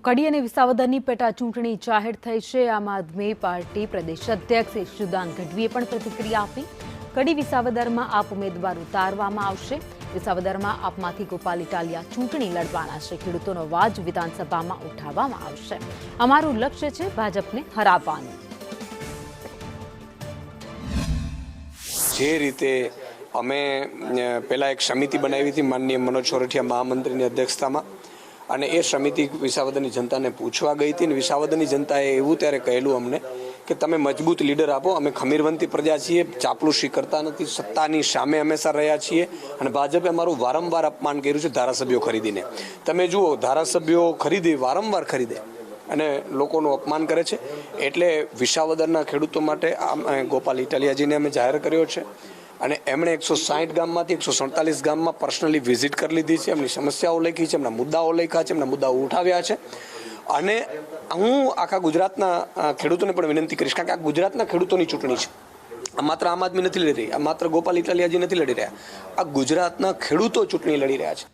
તો કડી અને વિસાવદરની પેટા ચૂંટણી જાહેર થઈ છે। આમ આદમી પાર્ટી પ્રદેશ અધ્યક્ષ ઈશુદાન ગઢવીએ પણ પ્રતિક્રિયા આપી। કડી વિસાવદરમાં આપ ઉમેદવાર ઉતારવામાં આવશે। વિસાવદરમાં આપમાંથી ગોપાલ ઇટાલિયા ચૂંટણી લડવાના છે। ખેડૂતોનો અવાજ વિધાનસભામાં ઉઠાવવામાં આવશે। અમારું લક્ષ્ય છે ભાજપને હરાવવાનું। જે રીતે અમે પહેલા એક સમિતિ બનાવી હતી માનનીય મનોજ સોરઠિયા મહામંત્રીની અધ્યક્ષતામાં, અને એ સમિતિ વિસાવદરની જનતાને પૂછવા ગઈ હતી, અને વિસાવદરની જનતાએ એવું ત્યારે કહેલું અમને કે તમે મજબૂત લીડર આપો, અમે ખમીરવંતી પ્રજા છીએ, ચાપલુસી કરતા નથી, સત્તાની સામે હંમેશા રહ્યા છીએ, અને ભાજપે અમારું વારંવાર અપમાન કર્યું છે ધારાસભ્યો ખરીદીને। તમે જુઓ, ધારાસભ્યો ખરીદે, વારંવાર ખરીદે અને લોકોનું અપમાન કરે છે। એટલે વિસાવદરના ખેડૂતો માટે ગોપાલ ઇટાલિયાજીને અમે જાહેર કર્યો છે, અને એમણે 160 ગામમાંથી 147 ગામમાં પર્સનલી વિઝિટ કરી લીધી છે। એમની સમસ્યાઓ લખી છે, એમના મુદ્દાઓ લખ્યા છે, એમના મુદ્દાઓ ઉઠાવ્યા છે। અને હું આખા ગુજરાતના ખેડૂતોને પણ વિનંતી કરીશ, કારણ કે આ ગુજરાતના ખેડૂતોની ચૂંટણી છે। આ માત્ર આમ આદમી નથી લડી રહી, આ માત્ર ગોપાલ ઇટાલિયાજી નથી લડી રહ્યા, આ ગુજરાતના ખેડૂતો ચૂંટણી લડી રહ્યા છે।